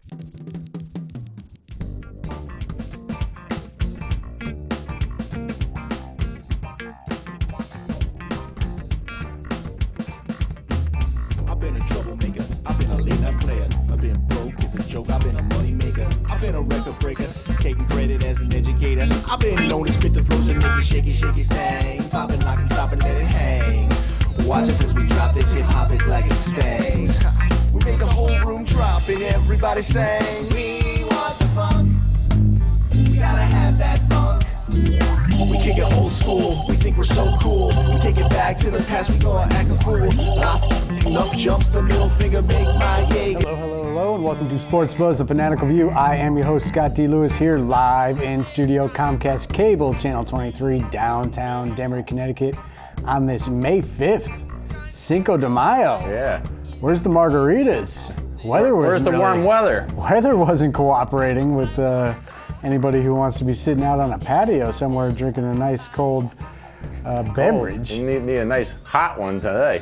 I've been a troublemaker, I've been a late night player, I've been broke as a joke, I've been a money maker, I've been a record breaker, taking credit as an educator, I've been known to spit the flows and make it shaky, shaky thing, popping, locking, stopping, let it hang. Watch us as we drop this hip hop, it's like it stings. We make the whole room drop and everybody sing. We want the funk, we gotta have that funk. We kick it old school, we think we're so cool. We take it back to the past, we gonna act a fool. Enough jumps, the middle finger make my yay. Hello, and welcome to Sports Buzz, the Fanatical View. I am your host, Scott D. Lewis, here live in studio, Comcast Cable, Channel 23, downtown Denver, Connecticut, on this May 5th, Cinco de Mayo. Yeah. Where's the margaritas? Where's the warm weather? Weather wasn't cooperating with anybody who wants to be sitting out on a patio somewhere drinking a nice cold beverage. You need a nice hot one today.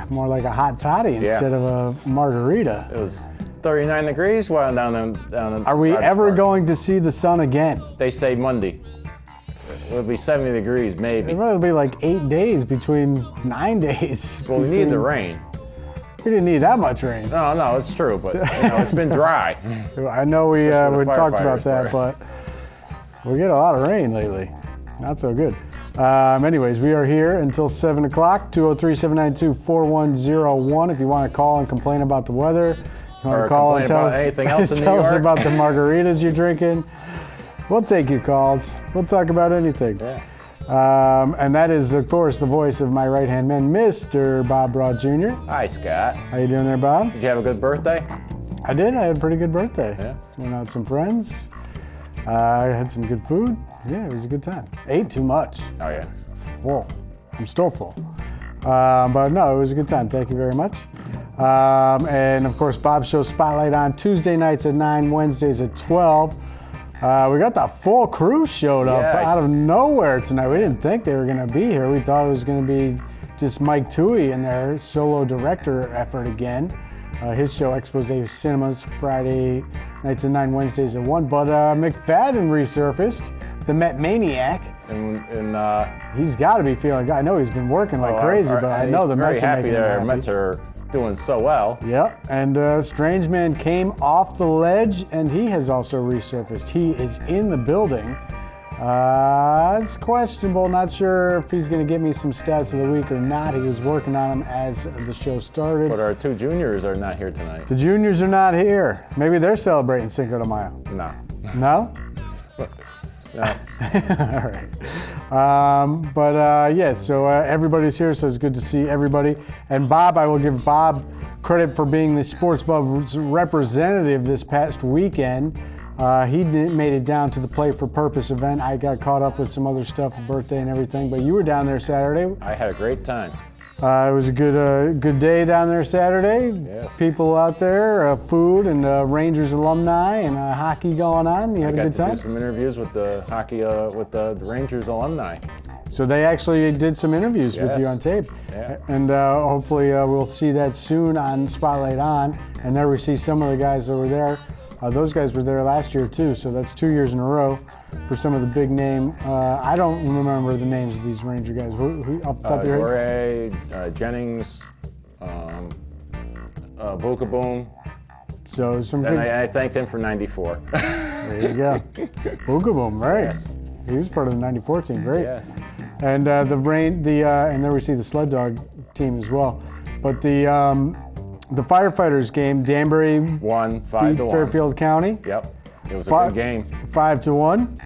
More like a hot tottie instead of a margarita. It was 39 degrees while down. Are we ever going to see the sun again? They say Monday. It'll be 70 degrees, maybe. It'll be like 8 days between 9 days. Well, we need the rain. We didn't need that much rain. No, it's true, but it's been dry. I know we talked about that, but we get a lot of rain lately. Not so good. Anyways, we are here until 7 o'clock, 203-792-4101. If you want to call and complain about the weather, you want to call and tell us anything else in New tell York? us about the margaritas you're drinking. We'll take your calls. We'll talk about anything. Yeah. And that is, of course, the voice of my right-hand man, Mr. Bob Broad Jr. Hi, Scott. How you doing there, Bob? Did you have a good birthday? I did. I had a pretty good birthday. Yeah. Went out with some friends. I had some good food. Yeah, it was a good time. Ate too much. Oh, yeah. Full. I'm still full. But no, it was a good time. Thank you very much. And of course, Bob's Show Spotlight on Tuesday nights at 9, Wednesdays at 12. We got the full crew showed up out of nowhere tonight. We didn't think they were going to be here. We thought it was going to be just Mike Toohey and their solo director effort again. His show, Expose Cinemas, Friday nights at 9, Wednesdays at 1. But McFadden resurfaced, the Met Maniac. And he's got to be feeling good. I know he's been working like crazy, but I know the Mets are making him happy. Mets are doing so well. Yep, and Strange Man came off the ledge, and he has also resurfaced. He is in the building. It's questionable. Not sure if he's going to give me some stats of the week or not. He was working on them as the show started. But our two juniors are not here tonight. The juniors are not here. Maybe they're celebrating Cinco de Mayo. No. No? No. All right. So everybody's here, so it's good to see everybody. And Bob, I will give Bob credit for being the Sports Buzz representative this past weekend. He made it down to the Play for Purpose event. I got caught up with some other stuff, the birthday and everything, but you were down there Saturday. I had a great time. It was a good day down there Saturday. Yes. People out there, food, and Rangers alumni, and hockey going on. You had a good time? I got to do some interviews with the hockey, with the Rangers alumni. So they actually did some interviews with you on tape. Yeah. And hopefully we'll see that soon on Spotlight On. And there we see some of the guys that were there. Those guys were there last year too, so that's 2 years in a row for some of the big name. I don't remember the names of these Ranger guys. Who off the top of your head? Jennings, Bookaboom. So some And good... I thanked him for 94. There you go. Bookaboom, right? Yes. He was part of the 94 team, great. Yes. And and there we see the sled dog team as well. But the firefighters game, Danbury won beat 5-1. Fairfield County. Yep. It was a good game. 5-1.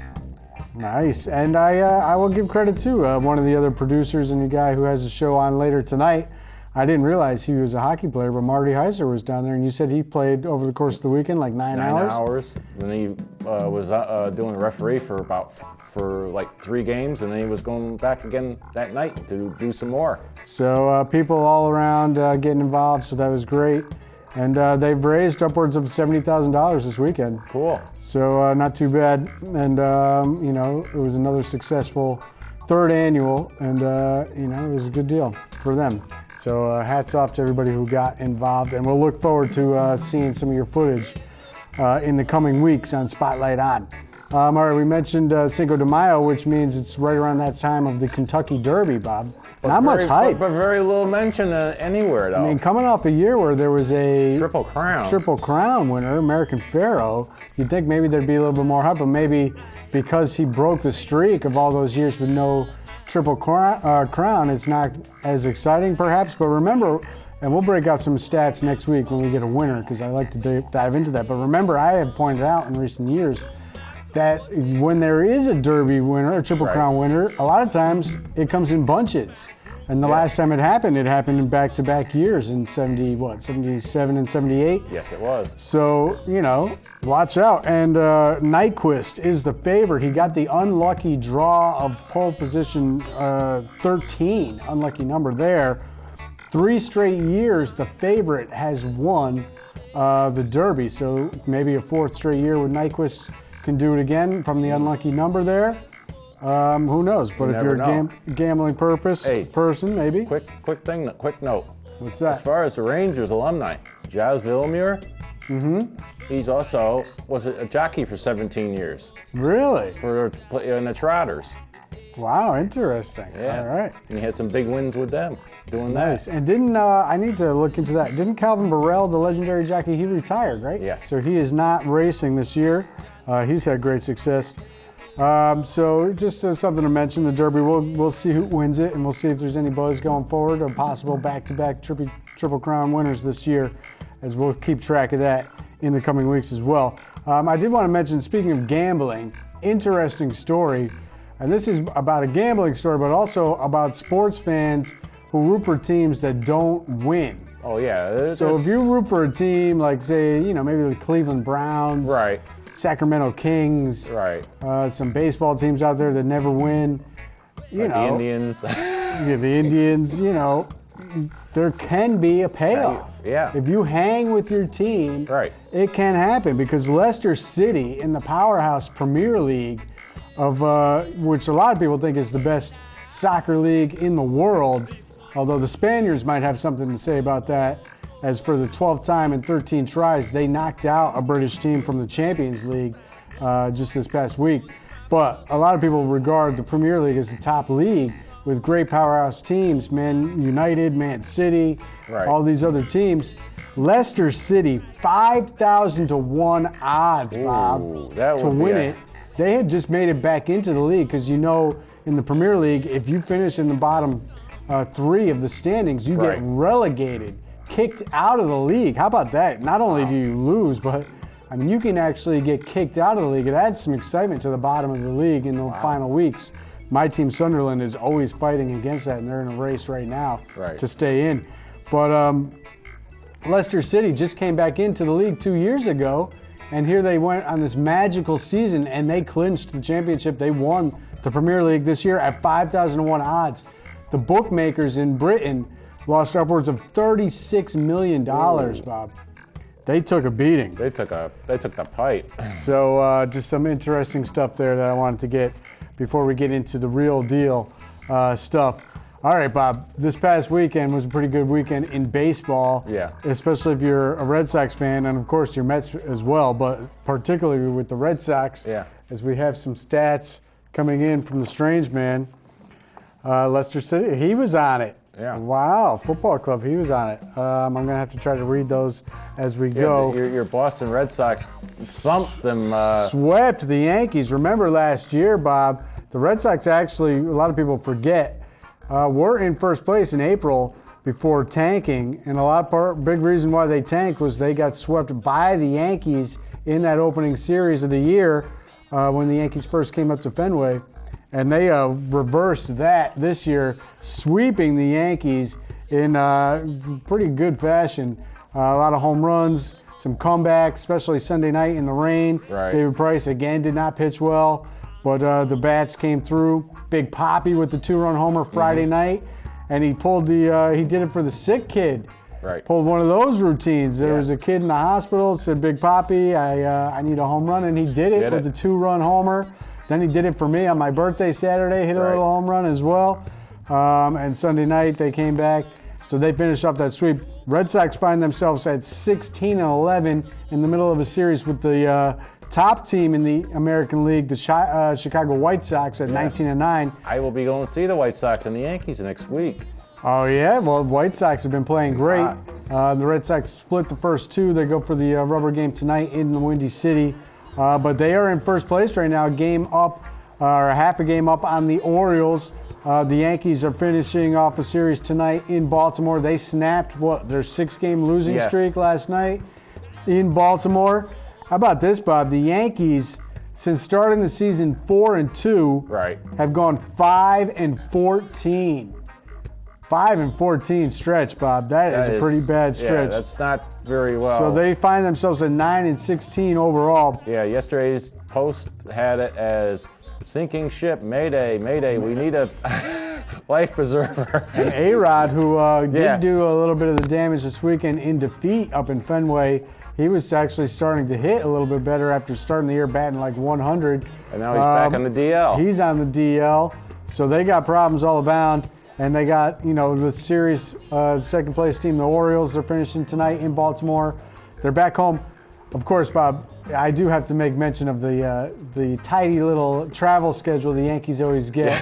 Nice. And I will give credit to one of the other producers and the guy who has a show on later tonight. I didn't realize he was a hockey player, but Marty Heiser was down there, and you said he played over the course of the weekend, like 9 hours? 9 hours. And then he was doing referee for like 3 games, and then he was going back again that night to do some more. So people all around getting involved, so that was great. And they've raised upwards of $70,000 this weekend. Cool. So not too bad. And, it was another successful 3rd annual, and, it was a good deal for them. So hats off to everybody who got involved, and we'll look forward to seeing some of your footage in the coming weeks on Spotlight On. All right, we mentioned Cinco de Mayo, which means it's right around that time of the Kentucky Derby, Bob. Not much hype. But very little mention anywhere, though. I mean, coming off a year where there was a Triple Crown winner, American Pharoah, you'd think maybe there'd be a little bit more hype, but maybe because he broke the streak of all those years with no Triple Crown, it's not as exciting, perhaps. But remember, and we'll break out some stats next week when we get a winner, because I like to dive into that. But remember, I have pointed out in recent years that when there is a Derby winner, a Triple Crown winner, a lot of times it comes in bunches. And the last time it happened in back-to-back years in 77 and 78. Yes, it was. So, watch out. And Nyquist is the favorite. He got the unlucky draw of pole position 13, unlucky number there. 3 straight years, the favorite has won the Derby. So maybe a 4th straight year with Nyquist can do it again from the unlucky number there. Who knows? But if you're a gambling person, maybe. Quick note. What's that? As far as the Rangers alumni, Jazz Villemure, he's also was a jockey for 17 years. Really? In the Trotters. Wow, interesting. Yeah. All right. And he had some big wins with them doing Nice. that. And didn't, I need to look into that. Didn't Calvin Burrell, the legendary jockey, he retired, right? Yes. So he is not racing this year. He's had great success. So just something to mention, the Derby, we'll see who wins it, and we'll see if there's any buzz going forward or possible back-to-back Triple Crown winners this year, as we'll keep track of that in the coming weeks as well. I did want to mention, speaking of gambling, interesting story, and this is about a gambling story, but also about sports fans who root for teams that don't win. Oh, yeah. So if you root for a team like, say, maybe the Cleveland Browns, right, Sacramento Kings, right, some baseball teams out there that never win, the Indians. Yeah, the Indians, there can be a payoff. Yeah. If you hang with your team, right, it can happen, because Leicester City in the powerhouse Premier League, of which a lot of people think is the best soccer league in the world, although the Spaniards might have something to say about that, as for the 12th time in 13 tries, they knocked out a British team from the Champions League just this past week. But a lot of people regard the Premier League as the top league, with great powerhouse teams, Man United, Man City, all these other teams. Leicester City, 5,000 to 1 odds, Bob, to win it. They had just made it back into the league, because in the Premier League, if you finish in the bottom 3 of the standings, you get relegated, kicked out of the league. How about that? Not only do you lose, but you can actually get kicked out of the league. It adds some excitement to the bottom of the league in the final weeks. My team, Sunderland, is always fighting against that, and they're in a race right now to stay in. But Leicester City just came back into the league 2 years ago, and here they went on this magical season, and they clinched the championship. They won the Premier League this year at 5,000 to 1 odds. The bookmakers in Britain lost upwards of $36 million, Bob. They took a beating. They took the pipe. So just some interesting stuff there that I wanted to get before we get into the real deal stuff. All right, Bob, this past weekend was a pretty good weekend in baseball. Yeah. Especially if you're a Red Sox fan, and of course your Mets as well, but particularly with the Red Sox, as we have some stats coming in from the Strange Man. Leicester City, he was on it. Yeah. Wow, football club, he was on it. I'm going to have to try to read those as we go. Your Boston Red Sox thumped them. Swept the Yankees. Remember last year, Bob, the Red Sox actually, a lot of people forget, were in first place in April before tanking. And big reason why they tanked was they got swept by the Yankees in that opening series of the year when the Yankees first came up to Fenway. And they reversed that this year, sweeping the Yankees in pretty good fashion. A lot of home runs, some comebacks, especially Sunday night in the rain. David Price, again, did not pitch well, but the bats came through. Big Papi with the 2-run homer Friday night, and he pulled he did it for the sick kid. Pulled one of those routines. There was a kid in the hospital, said, Big Papi, I need a home run, and he did it with the 2-run homer. Then he did it for me on my birthday Saturday, hit a little home run as well. And Sunday night they came back. So they finished up that sweep. Red Sox find themselves at 16-11 in the middle of a series with the top team in the American League, the Chicago White Sox, at 19-9. I will be going to see the White Sox and the Yankees next week. Oh yeah, well, the White Sox have been playing great. The Red Sox split the first two. They go for the rubber game tonight in the Windy City, but they are in first place right now, a game up, or half a game up on the Orioles. The Yankees are finishing off a series tonight in Baltimore. They snapped their 6-game losing streak last night in Baltimore. How about this, Bob? The Yankees, since starting the season 4-2, have gone 5-14. 5-14 stretch, Bob. That is a pretty bad stretch. Yeah, that's not very well. So they find themselves at 9-16 overall. Yeah, yesterday's post had it as sinking ship, mayday, mayday, we need a life preserver. And A-Rod, who did do a little bit of the damage this weekend in defeat up in Fenway, he was actually starting to hit a little bit better after starting the year batting like 100. And now he's back on the DL. He's on the DL. So they got problems all around. And they got, the series second place team, the Orioles, they're finishing tonight in Baltimore. They're back home. Of course, Bob, I do have to make mention of the tidy little travel schedule the Yankees always get.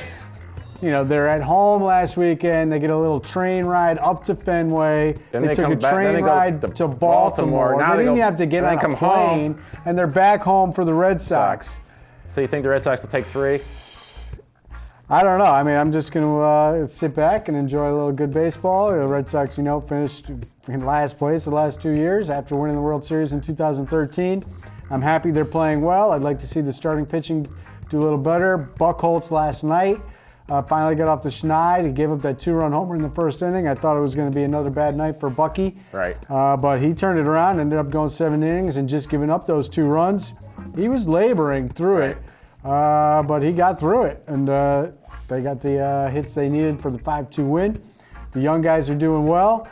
They're at home last weekend. They get a little train ride up to Fenway. Then they took a train ride to Baltimore. Now they didn't have to get on a plane. And they're back home for the Red Sox. So you think the Red Sox will take 3? I don't know. I mean, I'm just going to sit back and enjoy a little good baseball. The Red Sox, finished in last place the last 2 years after winning the World Series in 2013. I'm happy they're playing well. I'd like to see the starting pitching do a little better. Buchholz last night finally got off the schneid. He gave up that 2-run homer in the first inning. I thought it was going to be another bad night for Bucky. Right. But he turned it around, ended up going 7 innings and just giving up those 2 runs. He was laboring through it. But he got through it, and they got the hits they needed for the 5-2 win. The young guys are doing well.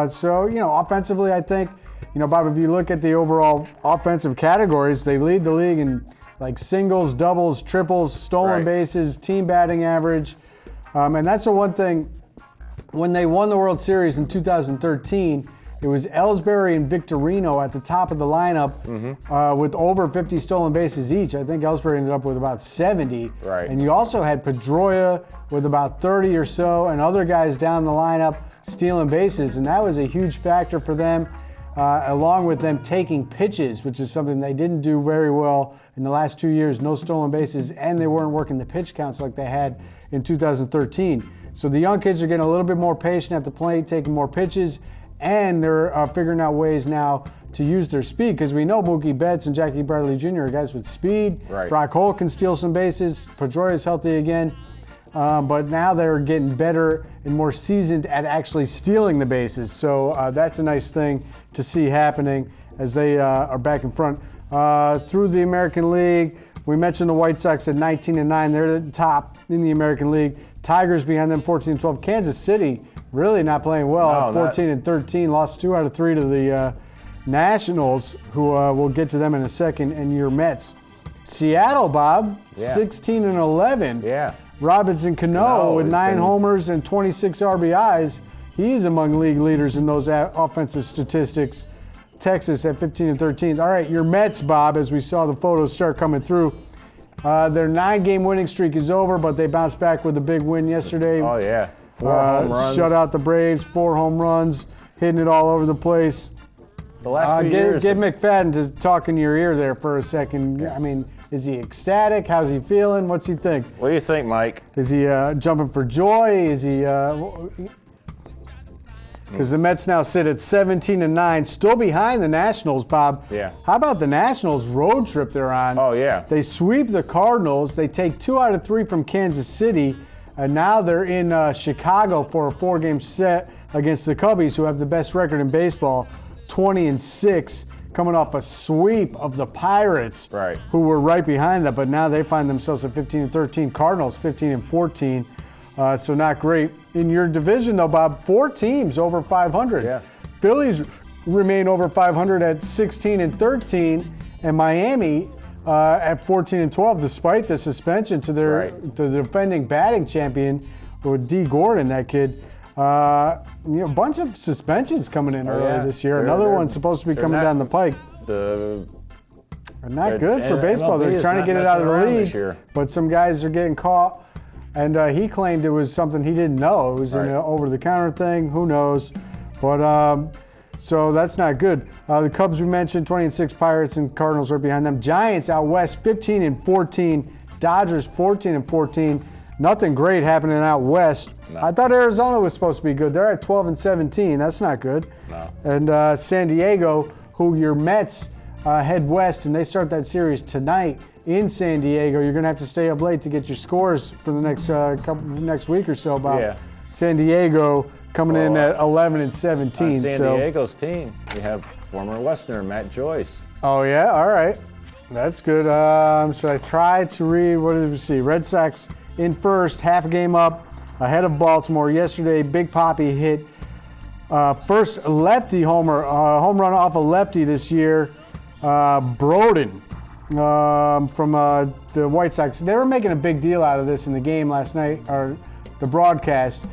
So, offensively, I think, Bob, if you look at the overall offensive categories, they lead the league in like singles, doubles, triples, stolen bases, team batting average. And that's the one thing, when they won the World Series in 2013, it was Ellsbury and Victorino at the top of the lineup with over 50 stolen bases each. I think Ellsbury ended up with about 70. Right. And you also had Pedroia with about 30 or so, and other guys down the lineup stealing bases. And that was a huge factor for them, along with them taking pitches, which is something they didn't do very well in the last 2 years. No stolen bases, and they weren't working the pitch counts like they had in 2013. So the young kids are getting a little bit more patient at the plate, taking more pitches, and they're figuring out ways now to use their speed, because we know Mookie Betts and Jackie Bradley Jr. are guys with speed. Right. Brock Holt can steal some bases. Pedroia is healthy again. But now they're getting better and more seasoned at actually stealing the bases. So that's a nice thing to see happening as they are back in front. Through the American League, we mentioned the White Sox at 19-9. They're the top in the American League. Tigers behind them 14-12. Kansas City really not playing well. 14-13, lost 2 out of 3 to the Nationals, who we'll get to them in a second, and your Mets. Seattle, Bob, 16-11. Yeah. Robinson Cano with 9 homers and 26 RBIs. He's among league leaders in those offensive statistics. Texas at 15-13. All right, your Mets, Bob, as we saw the photos start coming through. Their 9-game winning streak is over, but they bounced back with a big win yesterday. Oh, yeah. 4 home runs. Shut out the Braves, 4 home runs, hitting it all over the place. The last few years. Get McFadden to talk in your ear there for a second. I mean, is he ecstatic? How's he feeling? What's he think? What do you think, Mike? Is he jumping for joy? Is he... Because the Mets now sit at 17-9, still behind the Nationals, Bob. Yeah. How about the Nationals road trip they're on? Oh, yeah. They sweep the Cardinals. They take 2 out of 3 from Kansas City. And now they're in Chicago for a 4-game set against the Cubbies, who have the best record in baseball, 20-6, coming off a sweep of the Pirates, who were right behind them. But now they find themselves at 15-13. Cardinals 15-14. So not great. In your division, though, Bob, 4 teams over 500. Yeah. Phillies remain over 500 at 16-13, and Miami at 14-12, despite the suspension to their to the defending batting champion, or D. Gordon, that kid. A bunch of suspensions coming in earlier this year. They're- Another they're- one's supposed to be they're coming not- down the pike. The Not good for baseball. MLB They're is trying to not get it out of the messing around this league, year. but some guys are getting caught. And he claimed it was something he didn't know. It was an Right. over-the-counter thing. Who knows? But so that's not good. The Cubs we mentioned, 20-6. Pirates and Cardinals are behind them. Giants out west, 15-14. Dodgers 14-14. Nothing great happening out west. No. I thought Arizona was supposed to be good. They're at 12-17. That's not good. No. And San Diego, who your Mets head west, and they start that series tonight in San Diego. You're going to have to stay up late to get your scores for the next week or so. About Yeah. San Diego coming in Well, at 11-17. On San so. Diego's team, you have former Westerner Matt Joyce. Oh yeah, all right, that's good. Should I try to read? What did we see? Red Sox in first, half a game up, ahead of Baltimore yesterday. Big Papi hit first lefty home run off a lefty this year. Broden from the White Sox. They were making a big deal out of this in the game last night, or the broadcast.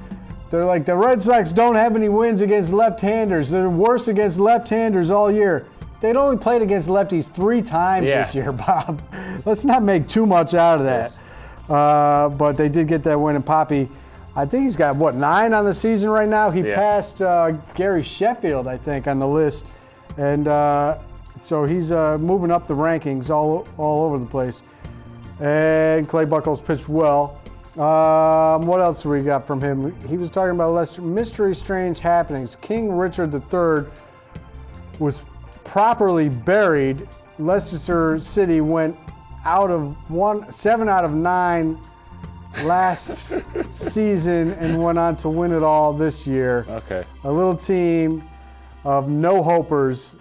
They're like, the Red Sox don't have any wins against left-handers. They're worse against left-handers all year. They'd only played against lefties 3 times this year, Bob. Let's not make too much out of that. Yes. But they did get that win, and Papi, I think he's got, 9 on the season right now? He passed Gary Sheffield, I think, on the list. And so he's moving up the rankings all over the place. And Clay Buchholz pitched well. What else we got from him? He was talking about mystery strange happenings. King Richard III was properly buried. Leicester City went 7 out of 9 last season and went on to win it all this year. Okay. A little team of no-hopers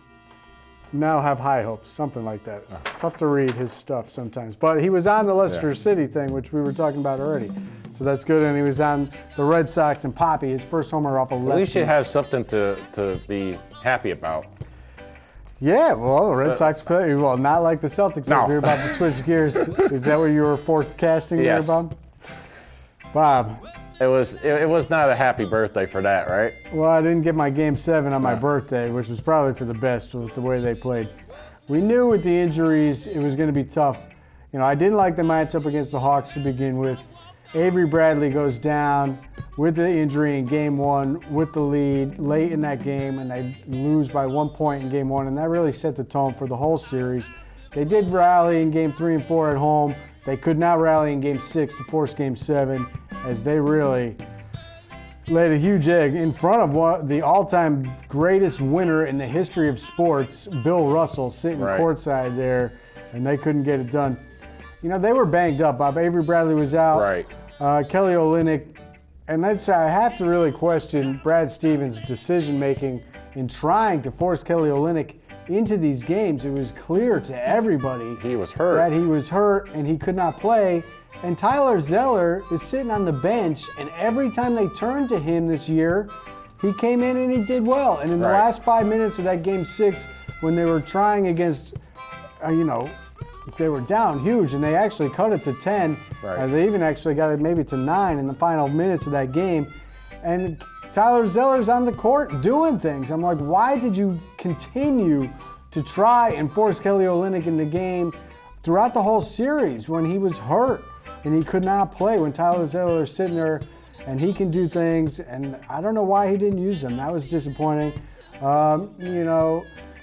now have high hopes, something like that. Tough to read his stuff sometimes. But he was on the Leicester City thing, which we were talking about already. So that's good. And he was on the Red Sox and Papi, his first homer off a lefty. At least you have something to be happy about. Yeah, well, the Red Sox play, well, not like the Celtics. No. We were about to switch gears. Is that what you were forecasting Yes. there, Bob? Bob, It was not a happy birthday for that, right? well, I didn't get my Game 7 on my birthday, which was probably for the best with the way they played. We knew with the injuries it was going to be tough. You know, I didn't like the matchup against the Hawks to begin with. Avery Bradley goes down with the injury in Game 1 with the lead late in that game, and they lose by 1 point in Game 1, and that really set the tone for the whole series. They did rally in Game 3 and 4 at home. They could not rally in Game 6 to force Game 7, as they really laid a huge egg in front of the all-time greatest winner in the history of sports, Bill Russell, sitting courtside there, and they couldn't get it done. You know, they were banged up, Bob. Avery Bradley was out. Right. Kelly Olynyk, and I have to really question Brad Stevens' decision-making in trying to force Kelly Olynyk into these games. It was clear to everybody He was hurt. that he was hurt and he could not play. And Tyler Zeller is sitting on the bench, and every time they turned to him this year, he came in and he did well. And in the last 5 minutes of that Game 6, when they were trying against, they were down huge, and they actually cut it to 10. Right. They even actually got it maybe to 9 in the final minutes of that game. And Tyler Zeller's on the court doing things. I'm like, why did you continue to try and force Kelly Olynyk in the game throughout the whole series when he was hurt and he could not play? When Tyler Zeller's sitting there and he can do things, and I don't know why he didn't use them. That was disappointing.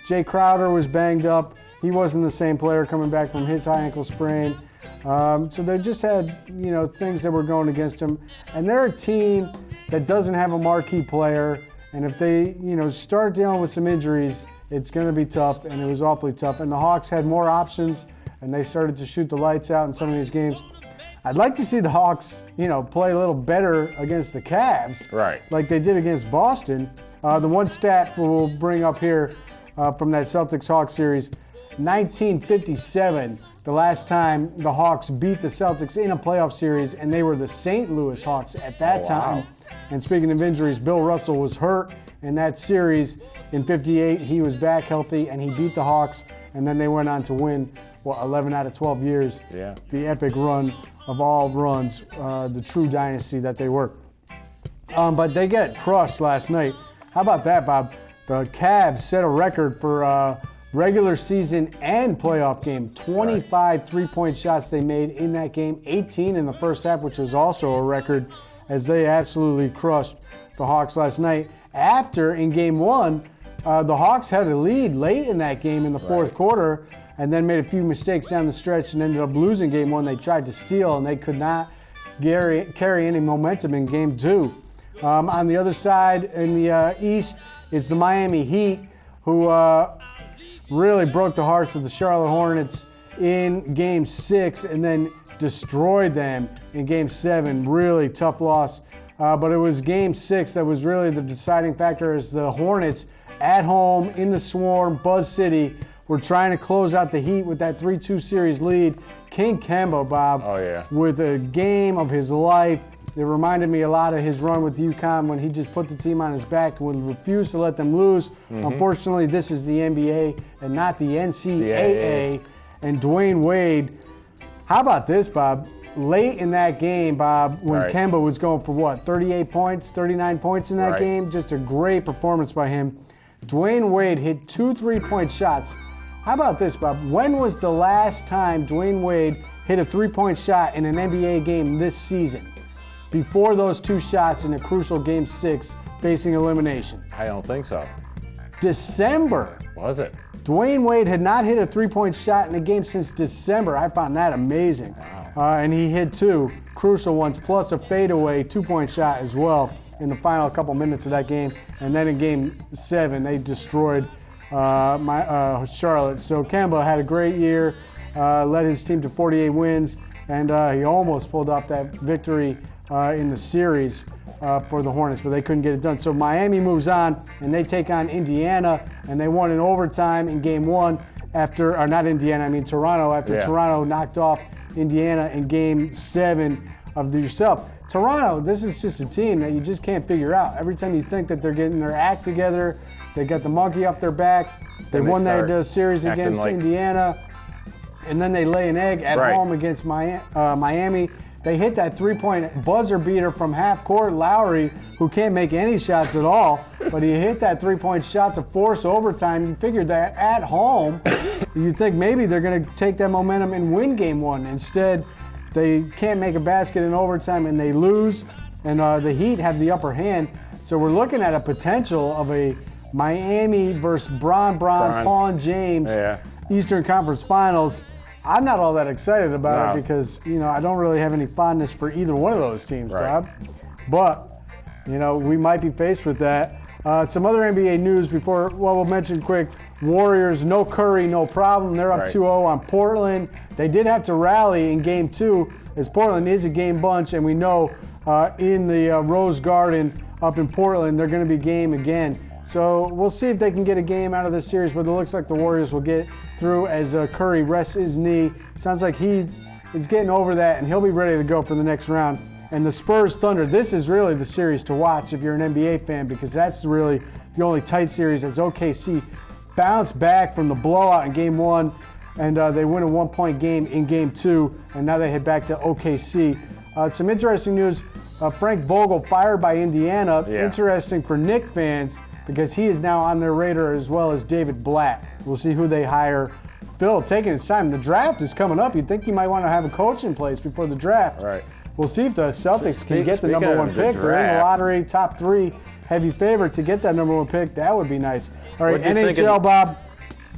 Jay Crowder was banged up. He wasn't the same player coming back from his high ankle sprain. So they just had, things that were going against them. And they're a team that doesn't have a marquee player. And if they, start dealing with some injuries, it's going to be tough. And it was awfully tough. And the Hawks had more options, and they started to shoot the lights out in some of these games. I'd like to see the Hawks, play a little better against the Cavs. Right. Like they did against Boston. The one stat we'll bring up here from that Celtics-Hawks series, 1957, the last time the Hawks beat the Celtics in a playoff series, and they were the St. Louis Hawks at that time. And speaking of injuries, Bill Russell was hurt in that series in 58. He was back healthy, and he beat the Hawks, and then they went on to win, 11 out of 12 years. Yeah. The epic run of all runs, the true dynasty that they were. But they get crushed last night. How about that, Bob? The Cavs set a record for regular season and playoff game. 25 3-point shots they made in that game. 18 in the first half, which was also a record, as they absolutely crushed the Hawks last night. After, in game one, the Hawks had a lead late in that game in the fourth quarter, and then made a few mistakes down the stretch and ended up losing game one. They tried to steal, and they could not carry any momentum in game two. On the other side, in the East, it's the Miami Heat, who really broke the hearts of the Charlotte Hornets in game 6 and then destroyed them in game 7. Really tough loss. But it was game 6 that was really the deciding factor, as the Hornets at home in the Swarm, Buzz City, were trying to close out the Heat with that 3-2 series lead. King Kemba, Bob, with a game of his life. It reminded me a lot of his run with UConn when he just put the team on his back and would refuse to let them lose. Unfortunately, this is the NBA and not the NCAA. And Dwayne Wade, how about this, Bob? Late in that game, Bob, when Kemba was going for what, 38 points, 39 points in that game? Just a great performance by him. Dwayne Wade hit 2 3-point shots. How about this, Bob? When was the last time Dwayne Wade hit a 3-point shot in an NBA game this season? Before those 2 shots in a crucial game 6 facing elimination. I don't think so. December. Was it? Dwayne Wade had not hit a 3-point shot in a game since December. I found that amazing. Wow. And he hit 2 crucial ones, plus a fadeaway 2-point shot as well in the final couple minutes of that game. And then in game 7, they destroyed Charlotte. So Kemba had a great year, led his team to 48 wins, and he almost pulled off that victory in the series for the Hornets, but they couldn't get it done. So Miami moves on, and they take on Indiana, and they won in overtime in game 1 after, or not Indiana, I mean Toronto, after Toronto knocked off Indiana in game 7 of yourself. Toronto, this is just a team that you just can't figure out. Every time you think that they're getting their act together, they got the monkey off their back, they won that series against Indiana, and then they lay an egg at home against Miami. They hit that 3-point buzzer beater from half court. Lowry, who can't make any shots at all, but he hit that 3-point shot to force overtime. You figured that at home, you'd think maybe they're going to take that momentum and win game 1. Instead, they can't make a basket in overtime and they lose, and the Heat have the upper hand. So we're looking at a potential of a Miami versus Pawn James Eastern Conference Finals. I'm not all that excited about it because, I don't really have any fondness for either one of those teams, Bob. But, we might be faced with that. Some other NBA news before, we'll mention quick. Warriors, no Curry, no problem. They're up 2-0 on Portland. They did have to rally in game 2, as Portland is a game bunch, and we know in the Rose Garden up in Portland, they're going to be game again. So we'll see if they can get a game out of this series, but it looks like the Warriors will get through as Curry rests his knee. Sounds like he is getting over that, and he'll be ready to go for the next round. And the Spurs Thunder, this is really the series to watch if you're an NBA fan, because that's really the only tight series, as OKC bounced back from the blowout in game 1, and they win a 1-point game in game 2, and now they head back to OKC. Some interesting news, Frank Vogel fired by Indiana. Interesting for Knicks fans, because he is now on their radar, as well as David Blatt. We'll see who they hire. Phil, taking his time. The draft is coming up. You'd think you might want to have a coach in place before the draft. We'll see if the Celtics can get the number 1 pick. They're in the lottery, top 3, heavy favorite to get that number 1 pick. That would be nice. All right, NHL, Bob.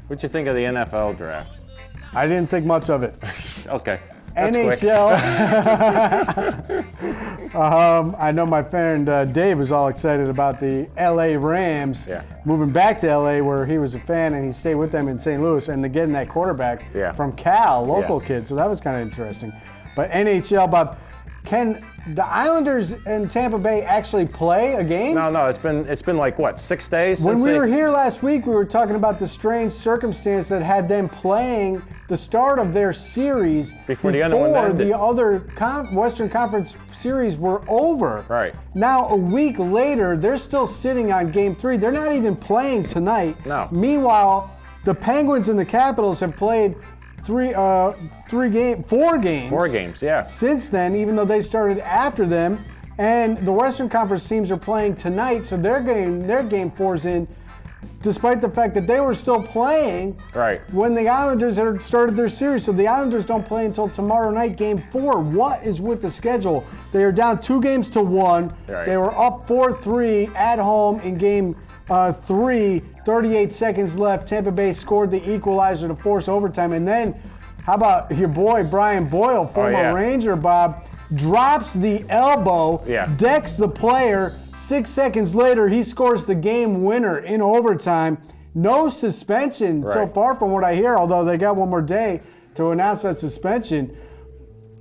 What'd you think of the NFL draft? I didn't think much of it. Okay. That's NHL. I know my friend Dave was all excited about the LA Rams moving back to LA, where he was a fan and he stayed with them in St. Louis, and they're getting that quarterback from Cal, local kid. So that was kind of interesting. But NHL, Bob, can the Islanders in Tampa Bay actually play a game? No. It's been like what, 6 days? When we were here last week, we were talking about the strange circumstance that had them playing the start of their series before the other Western Conference series were over. Now, a week later, they're still sitting on game 3. They're not even playing tonight. Meanwhile, the Penguins and the Capitals have played 4 games. 4 games, yeah. Since then, even though they started after them, And the Western Conference teams are playing tonight, so their game 4's in, despite the fact that they were still playing when the Islanders had started their series. So the Islanders don't play until tomorrow night, game 4. What is with the schedule? They are down 2-1. They were up 4-3 at home in game 3. 38 seconds left. Tampa Bay scored the equalizer to force overtime. And then, how about your boy Brian Boyle, former Ranger, Bob, drops the elbow, decks the player. 6 seconds later, he scores the game winner in overtime. No suspension so far from what I hear, although they got one more day to announce that suspension.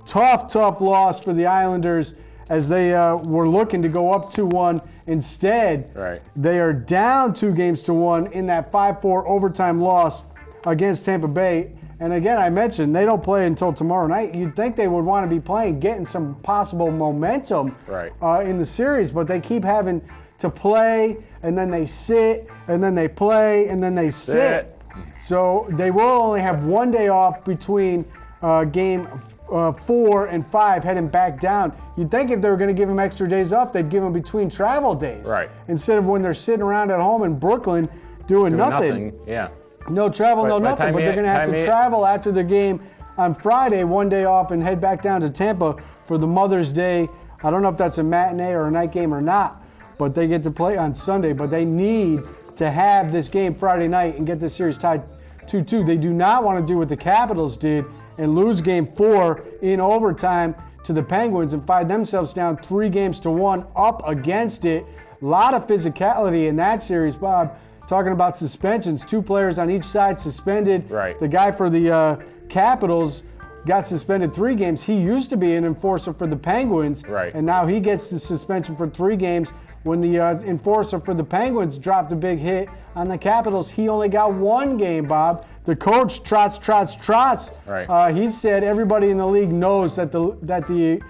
Tough loss for the Islanders as they were looking to go up 2-1. Instead, they are down 2-1 in that 5-4 overtime loss against Tampa Bay. And again, I mentioned they don't play until tomorrow night. You'd think they would want to be playing, getting some possible momentum in the series, but they keep having to play, and then they sit, and then they play, and then they sit. So they will only have one day off between game 4 and 5 heading back down. You'd think if they were going to give them extra days off, they'd give them between travel days. Instead of when they're sitting around at home in Brooklyn doing nothing. No travel, no nothing, but they're going to have to travel after the game on Friday, one day off, and head back down to Tampa for the Mother's Day. I don't know if that's a matinee or a night game or not, but they get to play on Sunday. But they need to have this game Friday night and get this series tied 2-2. They do not want to do what the Capitals did and lose game 4 in overtime to the Penguins and find themselves down 3-1 up against it. A lot of physicality in that series, Bob. Talking about suspensions, 2 players on each side suspended. The guy for the Capitals got suspended 3 games. He used to be an enforcer for the Penguins, and now he gets the suspension for 3 games. When the enforcer for the Penguins dropped a big hit on the Capitals, he only got 1 game, Bob. The coach trots. He said everybody in the league knows that the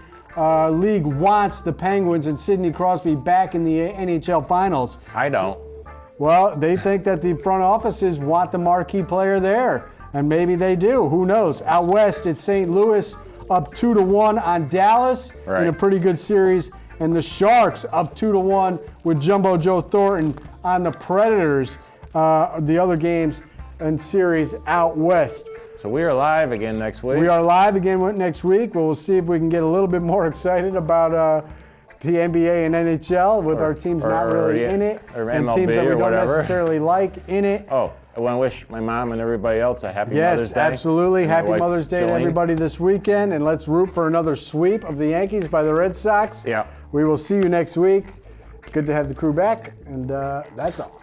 league wants the Penguins and Sidney Crosby back in the NHL Finals. I don't. Well, they think that the front offices want the marquee player there, and maybe they do. Who knows? Out west, it's St. Louis up 2-1 on Dallas in a pretty good series, and the Sharks up 2-1 with Jumbo Joe Thornton on the Predators. The other games and series out west. So we are live again next week. We are live again next week. We'll see if we can get a little bit more excited about the NBA and NHL with our teams not really in it, and MLB teams that we don't whatever. necessarily like in it. Oh, I want to wish my mom and everybody else a happy Mother's Day. Yes, absolutely. And Happy my wife, Mother's Day to Jolene. everybody this weekend, and let's root for another sweep of the Yankees by the Red Sox. Yeah. We will see you next week. Good to have the crew back, and that's all.